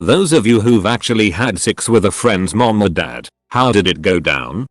Those of you who've actually had sex with a friend's mom or dad, how did it go down?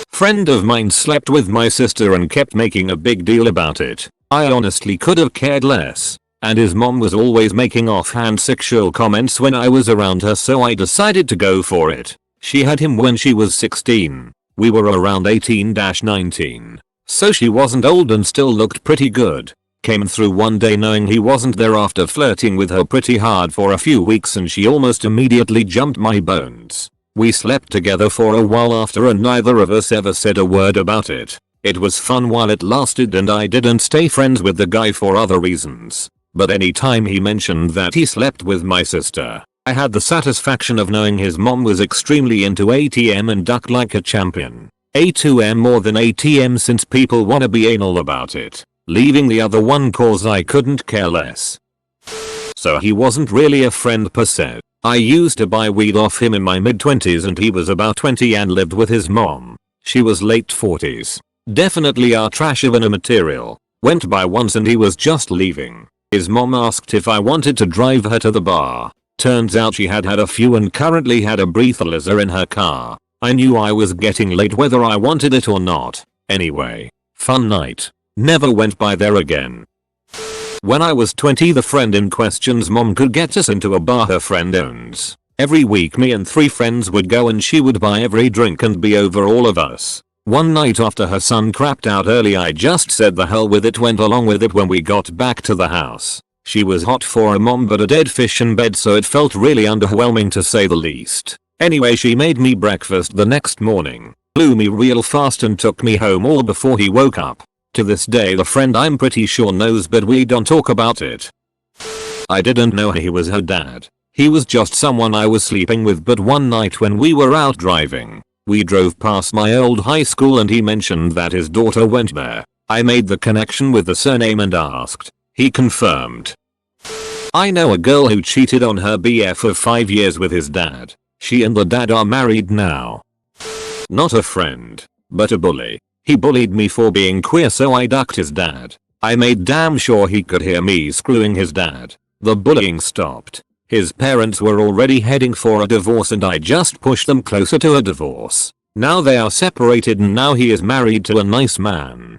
Friend of mine slept with my sister and kept making a big deal about it. I honestly could have cared less. And his mom was always making offhand sexual comments when I was around her, so I decided to go for it. She had him when she was 16. We were around 18-19. So she wasn't old and still looked pretty good. Came through one day knowing he wasn't there after flirting with her pretty hard for a few weeks, and she almost immediately jumped my bones. We slept together for a while after and neither of us ever said a word about it. It was fun while it lasted and I didn't stay friends with the guy for other reasons. But anytime he mentioned that he slept with my sister, I had the satisfaction of knowing his mom was extremely into ATM and ducked like a champion. A2M more than ATM since people wanna be anal about it. Leaving the other one cause I couldn't care less. So he wasn't really a friend per se. I used to buy weed off him in my mid-20s and he was about 20 and lived with his mom. She was late 40s. Definitely our trash of a material. Went by once and he was just leaving. His mom asked if I wanted to drive her to the bar. Turns out she had had a few and currently had a breathalyzer in her car. I knew I was getting late whether I wanted it or not. Anyway, fun night. Never went by there again. When I was 20, the friend in question's mom could get us into a bar her friend owns. Every week me and 3 friends would go and she would buy every drink and be over all of us. One night after her son crapped out early, I just said the hell with it, went along with it when we got back to the house. She was hot for a mom but a dead fish in bed, so it felt really underwhelming to say the least. Anyway, she made me breakfast the next morning, blew me real fast and took me home all before he woke up. To this day the friend I'm pretty sure knows, but we don't talk about it. I didn't know he was her dad. He was just someone I was sleeping with, but one night when we were out driving, we drove past my old high school and he mentioned that his daughter went there. I made the connection with the surname and asked. He confirmed. I know a girl who cheated on her BF of 5 years with his dad. She and the dad are married now. Not a friend, but a bully. He bullied me for being queer, so I ducked his dad. I made damn sure he could hear me screwing his dad. The bullying stopped. His parents were already heading for a divorce and I just pushed them closer to a divorce. Now they are separated and now he is married to a nice man.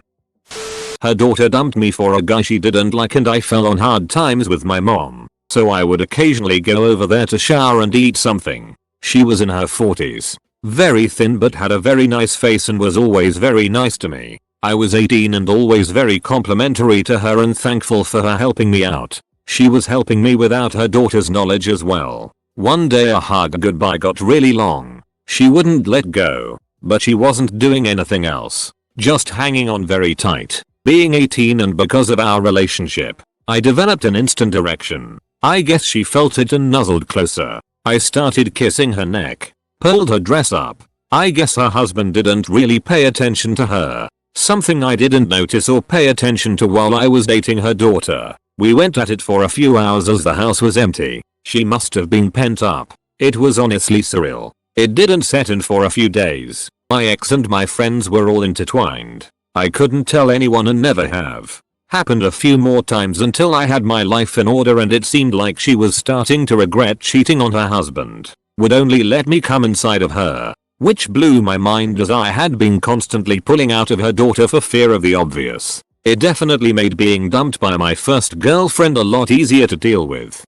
Her daughter dumped me for a guy she didn't like and I fell on hard times with my mom, so I would occasionally go over there to shower and eat something. She was in her 40s. Very thin but had a very nice face and was always very nice to me. I was 18 and always very complimentary to her and thankful for her helping me out. She was helping me without her daughter's knowledge as well. One day a hug goodbye got really long. She wouldn't let go, but she wasn't doing anything else. Just hanging on very tight. Being 18 and because of our relationship, I developed an instant erection. I guess she felt it and nuzzled closer. I started kissing her neck. Pulled her dress up. I guess her husband didn't really pay attention to her. Something I didn't notice or pay attention to while I was dating her daughter. We went at it for a few hours as the house was empty. She must have been pent up. It was honestly surreal. It didn't set in for a few days. My ex and my friends were all intertwined. I couldn't tell anyone and never have. Happened a few more times until I had my life in order and it seemed like she was starting to regret cheating on her husband. Would only let me come inside of her, which blew my mind as I had been constantly pulling out of her daughter for fear of the obvious. It definitely made being dumped by my first girlfriend a lot easier to deal with.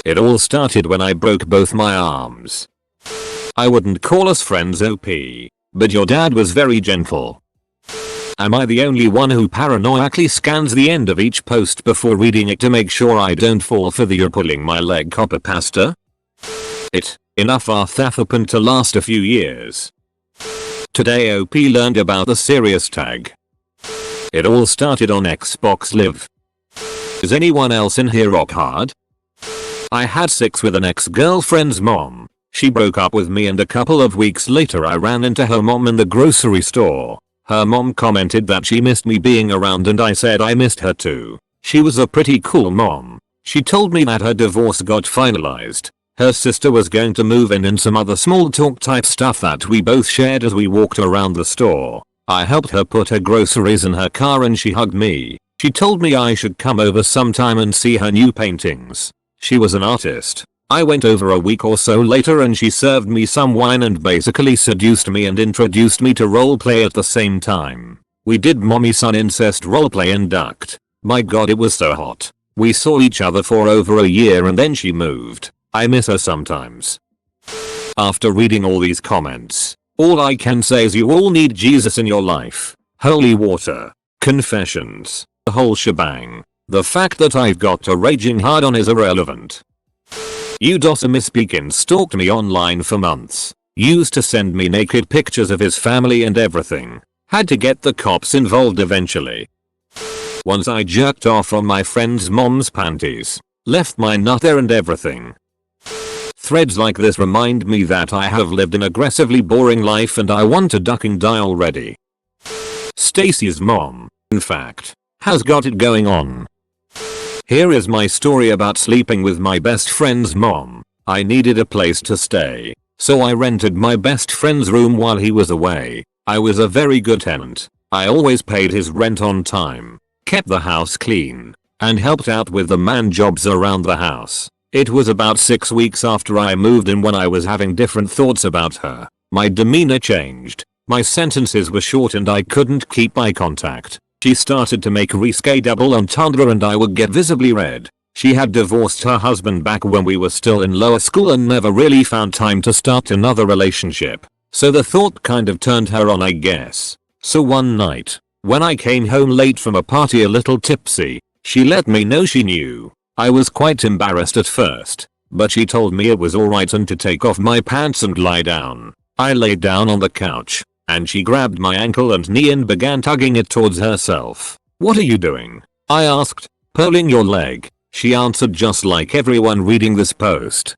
It all started when I broke both my arms. I wouldn't call us friends OP, but your dad was very gentle. Am I the only one who paranoiacally scans the end of each post before reading it to make sure I don't fall for the "you're pulling my leg" copper pasta? Enough that happened to last a few years. Today OP learned about the serious tag. It all started on Xbox Live. Is anyone else in here rock hard? I had sex with an ex-girlfriend's mom. She broke up with me and a couple of weeks later I ran into her mom in the grocery store. Her mom commented that she missed me being around and I said I missed her too. She was a pretty cool mom. She told me that her divorce got finalized. Her sister was going to move in and some other small talk type stuff that we both shared as we walked around the store. I helped her put her groceries in her car and she hugged me. She told me I should come over sometime and see her new paintings. She was an artist. I went over a week or so later and she served me some wine and basically seduced me and introduced me to roleplay at the same time. We did mommy-son incest roleplay and ducked. My god, it was so hot. We saw each other for over a year and then she moved. I miss her sometimes. After reading all these comments, all I can say is you all need Jesus in your life. Holy water. Confessions. The whole shebang. The fact that I've got a raging hard on is irrelevant. Udosamisspeakin stalked me online for months. Used to send me naked pictures of his family and everything. Had to get the cops involved eventually. Once I jerked off on my friend's mom's panties. Left my nut there and everything. Threads like this remind me that I have lived an aggressively boring life and I want to duck and die already. Stacy's mom, in fact, has got it going on. Here is my story about sleeping with my best friend's mom. I needed a place to stay, so I rented my best friend's room while he was away. I was a very good tenant. I always paid his rent on time, kept the house clean, and helped out with the man jobs around the house. It was about 6 weeks after I moved in when I was having different thoughts about her. My demeanor changed. My sentences were short and I couldn't keep eye contact. She started to make risque double entendre and I would get visibly red. She had divorced her husband back when we were still in lower school and never really found time to start another relationship. So the thought kind of turned her on, I guess. So one night, when I came home late from a party a little tipsy, she let me know she knew. I was quite embarrassed at first, but she told me it was alright and to take off my pants and lie down. I laid down on the couch, and she grabbed my ankle and knee and began tugging it towards herself. "What are you doing?" I asked. "Pulling your leg," she answered, just like everyone reading this post.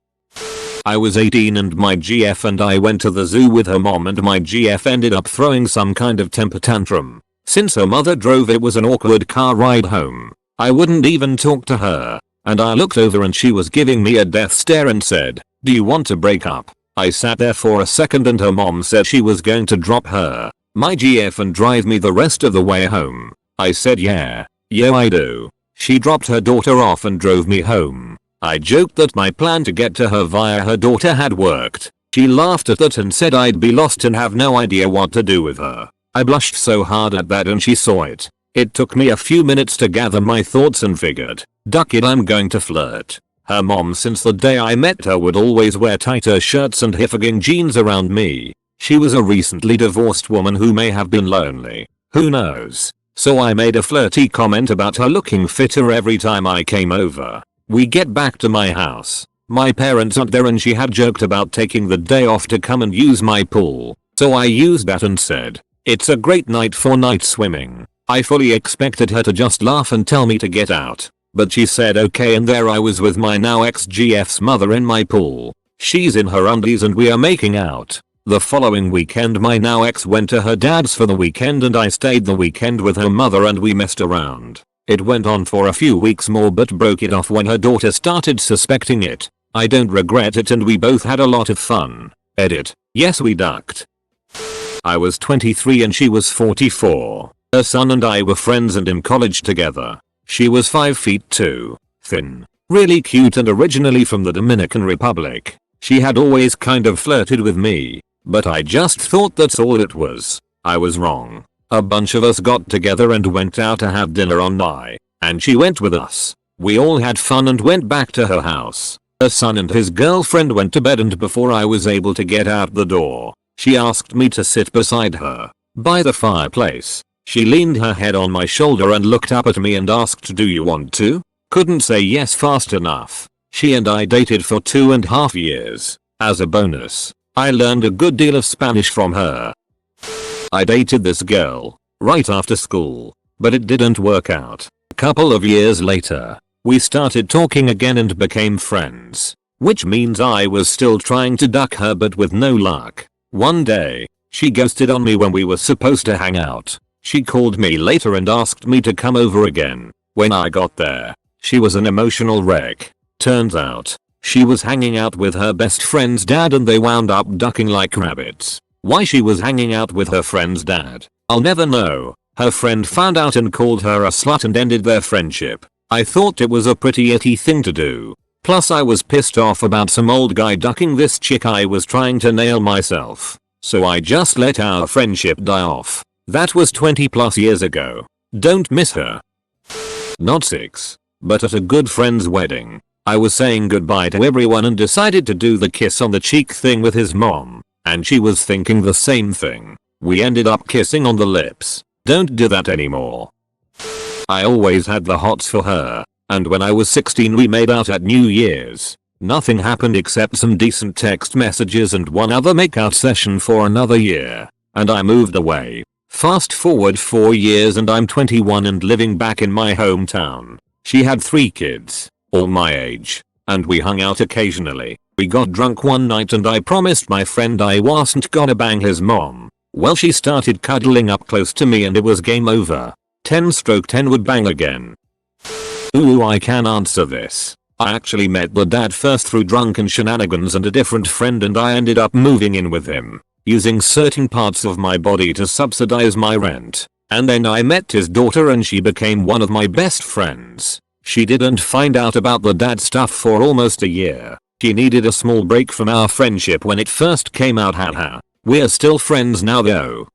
I was 18 and my GF and I went to the zoo with her mom and my GF ended up throwing some kind of temper tantrum. Since her mother drove, it was an awkward car ride home. I wouldn't even talk to her. And I looked over and she was giving me a death stare and said, "Do you want to break up?" I sat there for a second and her mom said she was going to drop her, my GF, and drive me the rest of the way home. I said yeah I do. She dropped her daughter off and drove me home. I joked that my plan to get to her via her daughter had worked. She laughed at that and said I'd be lost and have no idea what to do with her. I blushed so hard at that and she saw it. It took me a few minutes to gather my thoughts and figured, duck it, I'm going to flirt. Her mom since the day I met her would always wear tighter shirts and hiffing jeans around me. She was a recently divorced woman who may have been lonely. Who knows? So I made a flirty comment about her looking fitter every time I came over. We get back to my house. My parents aren't there and she had joked about taking the day off to come and use my pool. So I used that and said, "It's a great night for night swimming." I fully expected her to just laugh and tell me to get out. But she said okay and there I was with my now ex-GF's mother in my pool. She's in her undies and we are making out. The following weekend my now ex went to her dad's for the weekend and I stayed the weekend with her mother and we messed around. It went on for a few weeks more but broke it off when her daughter started suspecting it. I don't regret it and we both had a lot of fun. Edit. Yes, we ducked. I was 23 and she was 44. Her son and I were friends and in college together. She was 5 feet 2, thin, really cute and originally from the Dominican Republic. She had always kind of flirted with me, but I just thought that's all it was. I was wrong. A bunch of us got together and went out to have dinner on Nye, and she went with us. We all had fun and went back to her house. Her son and his girlfriend went to bed and before I was able to get out the door, she asked me to sit beside her, by the fireplace. She leaned her head on my shoulder and looked up at me and asked, "Do you want to?" Couldn't say yes fast enough. She and I dated for 2.5 years. As a bonus, I learned a good deal of Spanish from her. I dated this girl right after school, but it didn't work out. A couple of years later, we started talking again and became friends, which means I was still trying to duck her but with no luck. One day, she ghosted on me when we were supposed to hang out. She called me later and asked me to come over again. When I got there, she was an emotional wreck. Turns out, she was hanging out with her best friend's dad and they wound up ducking like rabbits. Why she was hanging out with her friend's dad, I'll never know. Her friend found out and called her a slut and ended their friendship. I thought it was a pretty itty thing to do. Plus I was pissed off about some old guy ducking this chick I was trying to nail myself. So I just let our friendship die off. That was 20 plus years ago. Don't miss her. Not 6. But at a good friend's wedding, I was saying goodbye to everyone and decided to do the kiss on the cheek thing with his mom. And she was thinking the same thing. We ended up kissing on the lips. Don't do that anymore. I always had the hots for her. And when I was 16 we made out at New Year's. Nothing happened except some decent text messages and one other makeout session for another year. And I moved away. Fast forward 4 years and I'm 21 and living back in my hometown. She had 3 kids, all my age. And we hung out occasionally. We got drunk one night and I promised my friend I wasn't gonna bang his mom. Well, she started cuddling up close to me and it was game over. 10/10 would bang again. Ooh, I can answer this. I actually met the dad first through drunken shenanigans and a different friend and I ended up moving in with him, using certain parts of my body to subsidize my rent. And then I met his daughter and she became one of my best friends. She didn't find out about the dad stuff for almost a year. She needed a small break from our friendship when it first came out, haha. We're still friends now though.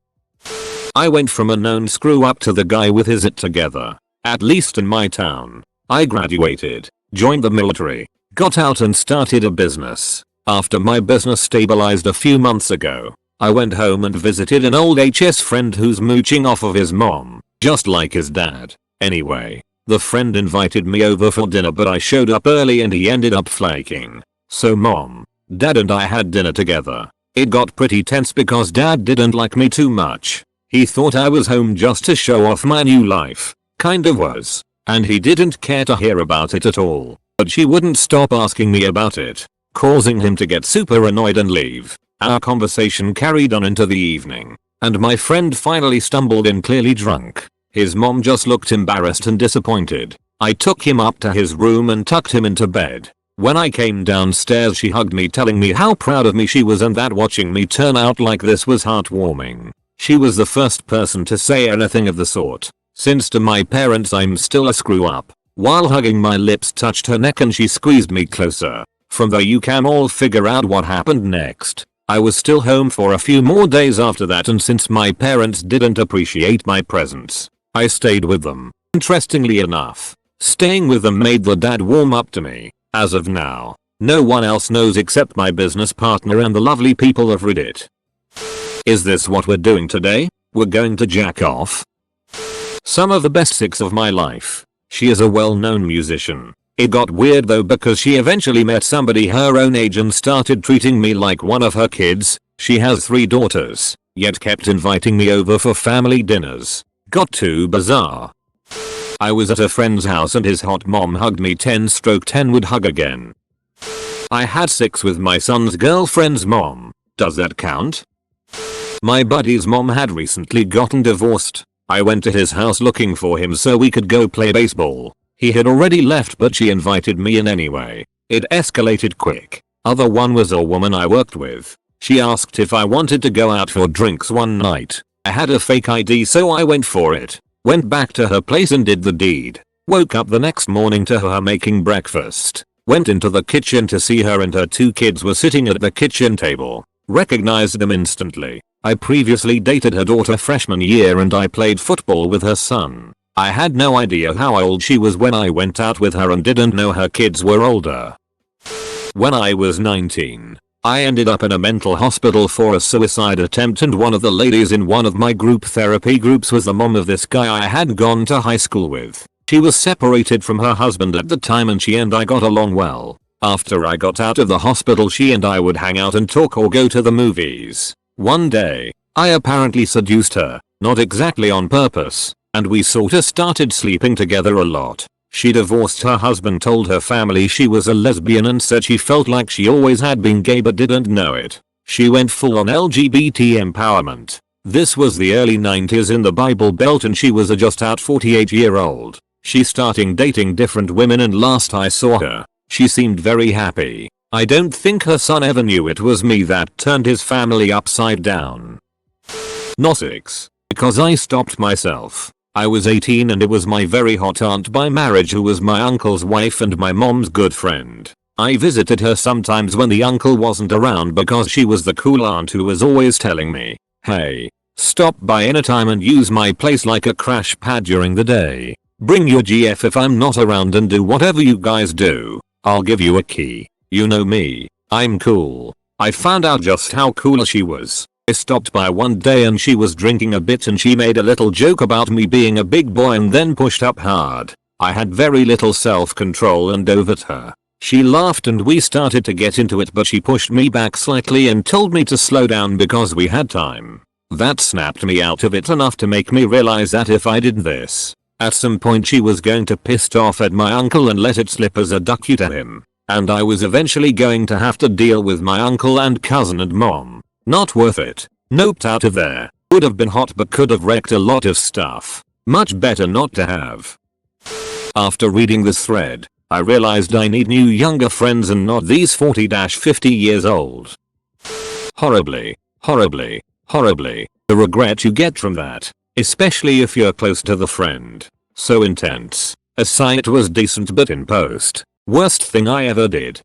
I went from a known screw up to the guy with his it together. At least in my town. I graduated, joined the military, got out and started a business. After my business stabilized a few months ago, I went home and visited an old HS friend who's mooching off of his mom, just like his dad. Anyway, the friend invited me over for dinner but I showed up early and he ended up flaking. So mom, dad and I had dinner together. It got pretty tense because dad didn't like me too much. He thought I was home just to show off my new life. Kind of was. And he didn't care to hear about it at all. But she wouldn't stop asking me about it, causing him to get super annoyed and leave. Our conversation carried on into the evening. And my friend finally stumbled in clearly drunk. His mom just looked embarrassed and disappointed. I took him up to his room and tucked him into bed. When I came downstairs she hugged me telling me how proud of me she was and that watching me turn out like this was heartwarming. She was the first person to say anything of the sort. Since to my parents I'm still a screw up. While hugging my lips touched her neck and she squeezed me closer. From there you can all figure out what happened next. I was still home for a few more days after that and since my parents didn't appreciate my presence, I stayed with them. Interestingly enough, staying with them made the dad warm up to me. As of now, no one else knows except my business partner and the lovely people of Reddit. Is this what we're doing today? We're going to jack off? Some of the best 6 of my life. She is a well-known musician. It got weird though because she eventually met somebody her own age and started treating me like one of her kids. She has 3 daughters, yet kept inviting me over for family dinners. Got too bizarre. I was at a friend's house and his hot mom hugged me 10/10 would hug again. I had sex with my son's girlfriend's mom. Does that count? My buddy's mom had recently gotten divorced. I went to his house looking for him so we could go play baseball. He had already left but she invited me in anyway. It escalated quick. Other one was a woman I worked with. She asked if I wanted to go out for drinks one night. I had a fake ID so I went for it. Went back to her place and did the deed. Woke up the next morning to her making breakfast. Went into the kitchen to see her and her 2 kids were sitting at the kitchen table. Recognized them instantly. I previously dated her daughter freshman year and I played football with her son. I had no idea how old she was when I went out with her and didn't know her kids were older. When I was 19, I ended up in a mental hospital for a suicide attempt and one of the ladies in one of my group therapy groups was the mom of this guy I had gone to high school with. She was separated from her husband at the time and she and I got along well. After I got out of the hospital she and I would hang out and talk or go to the movies. One day, I apparently seduced her, not exactly on purpose, and we sorta started sleeping together a lot. She divorced her husband, told her family she was a lesbian and said she felt like she always had been gay but didn't know it. She went full on LGBT empowerment. This was the early 90s in the Bible Belt and she was a just out 48-year-old. She started dating different women and last I saw her, she seemed very happy. I don't think her son ever knew it was me that turned his family upside down. Not 6. Because I stopped myself. I was 18 and it was my very hot aunt by marriage who was my uncle's wife and my mom's good friend. I visited her sometimes when the uncle wasn't around because she was the cool aunt who was always telling me, hey, stop by anytime and use my place like a crash pad during the day. Bring your GF if I'm not around and do whatever you guys do. I'll give you a key. You know me. I'm cool. I found out just how cool she was. I stopped by one day and she was drinking a bit and she made a little joke about me being a big boy and then pushed up hard. I had very little self-control and dove at her. She laughed and we started to get into it, but she pushed me back slightly and told me to slow down because we had time. That snapped me out of it enough to make me realize that if I did this, at some point she was going to piss off at my uncle and let it slip as a duck you to him. And I was eventually going to have to deal with my uncle and cousin and mom. Not worth it. Noped out of there. Would have been hot but could have wrecked a lot of stuff. Much better not to have. After reading this thread, I realized I need new younger friends and not these 40-50 years old. Horribly, horribly, horribly. The regret you get from that, especially if you're close to the friend. So intense. Aside it was decent but in post. Worst thing I ever did.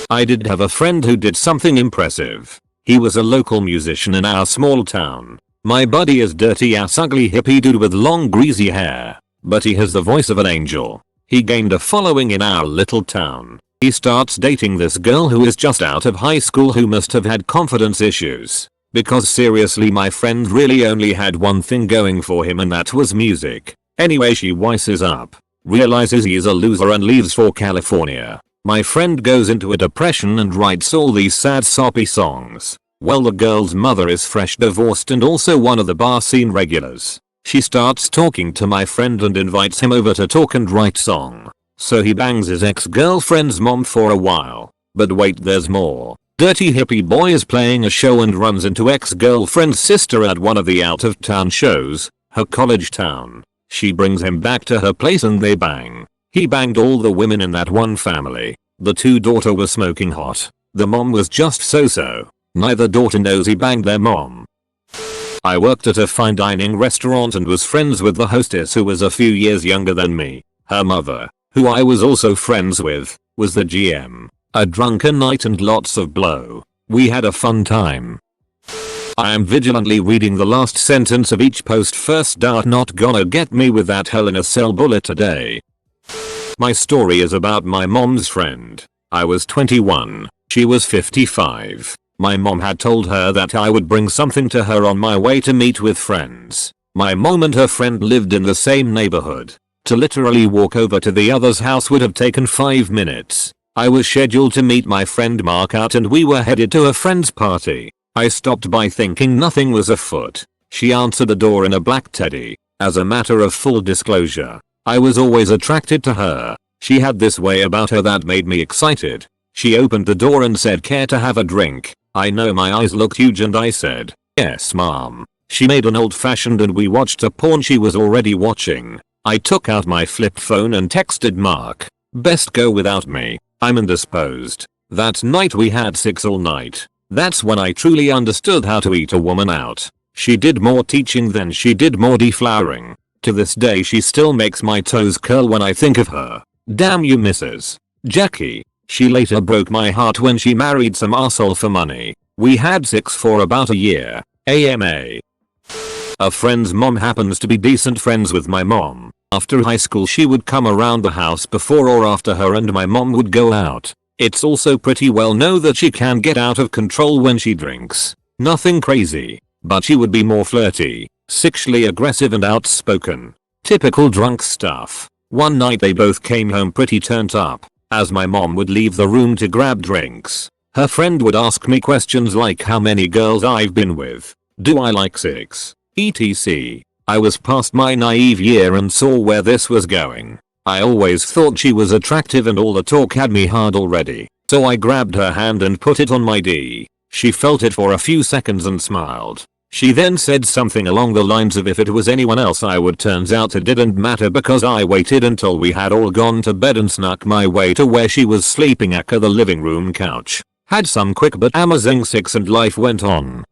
I did have a friend who did something impressive. He was a local musician in our small town. My buddy is dirty ass ugly hippie dude with long greasy hair, but he has the voice of an angel. He gained a following in our little town. He starts dating this girl who is just out of high school who must have had confidence issues. Because seriously my friend really only had one thing going for him and that was music. Anyway she wises up, realizes he's a loser and leaves for California. My friend goes into a depression and writes all these sad soppy songs. Well, the girl's mother is fresh divorced and also one of the bar scene regulars. She starts talking to my friend and invites him over to talk and write song. So he bangs his ex-girlfriend's mom for a while. But wait, there's more. Dirty hippie boy is playing a show and runs into ex-girlfriend's sister at one of the out-of-town shows, her college town. She brings him back to her place and they bang. He banged all the women in that one family. The two daughter were smoking hot. The mom was just so-so. Neither daughter knows he banged their mom. I worked at a fine dining restaurant and was friends with the hostess who was a few years younger than me. Her mother, who I was also friends with, was the GM. A drunken night and lots of blow. We had a fun time. I am vigilantly reading the last sentence of each post first. Not gonna get me with that hell in a cell bullet today. My story is about my mom's friend. I was 21. She was 55. My mom had told her that I would bring something to her on my way to meet with friends. My mom and her friend lived in the same neighborhood. To literally walk over to the other's house would have taken 5 minutes. I was scheduled to meet my friend Mark out and we were headed to a friend's party. I stopped by thinking nothing was afoot. She answered the door in a black teddy. As a matter of full disclosure, I was always attracted to her. She had this way about her that made me excited. She opened the door and said, "Care to have a drink?" I know my eyes looked huge and I said, "Yes, mom." She made an old-fashioned and we watched a porn she was already watching. I took out my flip phone and texted Mark, "Best go without me. I'm indisposed." That night we had sex all night. That's when I truly understood how to eat a woman out. She did more teaching than she did more deflowering. To this day she still makes my toes curl when I think of her. Damn you, Mrs. Jackie. She later broke my heart when she married some arsehole for money. We had sex for about a year. AMA. A friend's mom happens to be decent friends with my mom. After high school she would come around the house before or after her and my mom would go out. It's also pretty well known that she can get out of control when she drinks. Nothing crazy, but she would be more flirty, sexually aggressive and outspoken. Typical drunk stuff. One night they both came home pretty turned up. As my mom would leave the room to grab drinks, her friend would ask me questions like how many girls I've been with, do I like sex, etc. I was past my naive year and saw where this was going. I always thought she was attractive and all the talk had me hard already, so I grabbed her hand and put it on my D. She felt it for a few seconds and smiled. She then said something along the lines of if it was anyone else I would. Turns out it didn't matter because I waited until we had all gone to bed and snuck my way to where she was sleeping at the living room couch. Had some quick but amazing sex and life went on.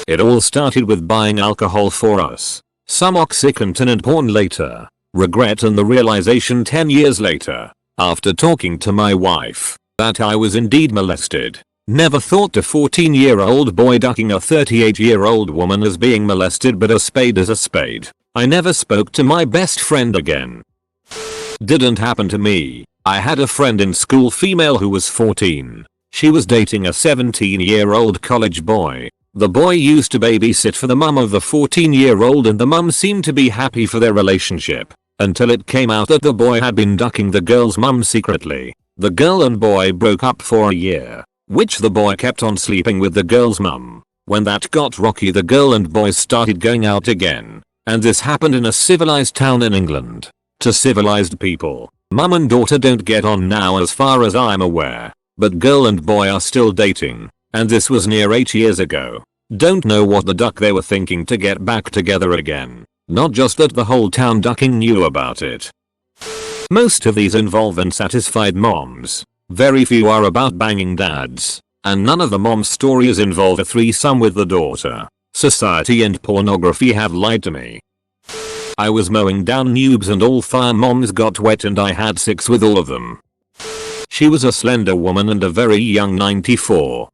It all started with buying alcohol for us. Some Oxycontin and porn later. Regret and the realization 10 years later. after talking to my wife, that I was indeed molested. Never thought a 14-year-old boy ducking a 38-year-old woman as being molested, but a spade is a spade. I never spoke to my best friend again. Didn't happen to me. I had a friend in school, female, who was 14. She was dating a 17-year-old college boy. The boy used to babysit for the mum of the 14-year-old, and the mum seemed to be happy for their relationship. Until it came out that the boy had been ducking the girl's mum secretly. The girl and boy broke up for a year, which the boy kept on sleeping with the girl's mum. When that got rocky, the girl and boy started going out again. And this happened in a civilized town in England. To civilized people, mum and daughter don't get on now as far as I'm aware. But girl and boy are still dating. And this was near 8 years ago. Don't know what the duck they were thinking to get back together again. Not just that the whole town ducking knew about it. Most of these involve unsatisfied moms. Very few are about banging dads. And none of the mom's stories involve a threesome with the daughter. Society and pornography have lied to me. I was mowing down noobs and all 5 moms got wet, and I had sex with all of them. She was a slender woman and a very young 94.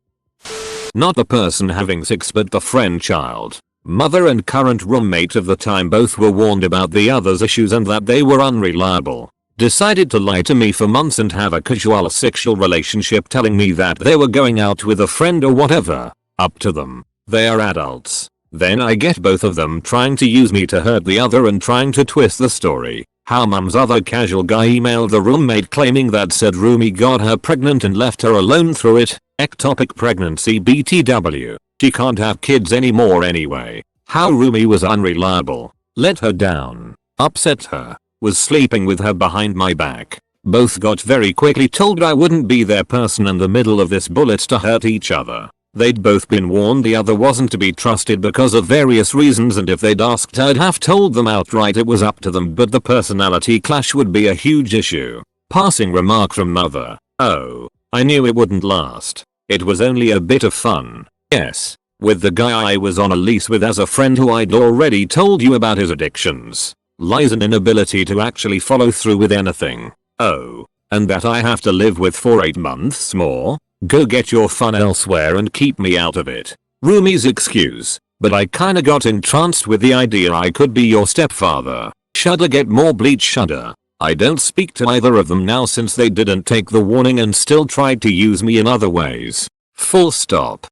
Not the person having sex, but the friend child. Mother and current roommate of the time both were warned about the other's issues and that they were unreliable. Decided to lie to me for months and have a casual sexual relationship, telling me that they were going out with a friend or whatever. Up to them. They are adults. Then I get both of them trying to use me to hurt the other and trying to twist the story. How mum's other casual guy emailed the roommate claiming that said roomie got her pregnant and left her alone through it. Ectopic pregnancy BTW. She can't have kids anymore anyway. How roomie was unreliable. Let her down. Upset her. Was sleeping with her behind my back. Both got very quickly told I wouldn't be their person in the middle of this bullet to hurt each other. They'd both been warned the other wasn't to be trusted because of various reasons, and if they'd asked I'd have told them outright it was up to them, but the personality clash would be a huge issue. Passing remark from mother. Oh, I knew it wouldn't last. It was only a bit of fun. Yes. With the guy I was on a lease with as a friend who I'd already told you about his addictions. Lies and inability to actually follow through with anything. Oh. And that I have to live with for 8 months more? Go get your fun elsewhere and keep me out of it. Roomie's excuse. But I kinda got entranced with the idea I could be your stepfather. Shudder, get more bleach, shudder. I don't speak to either of them now since they didn't take the warning and still tried to use me in other ways. Full stop.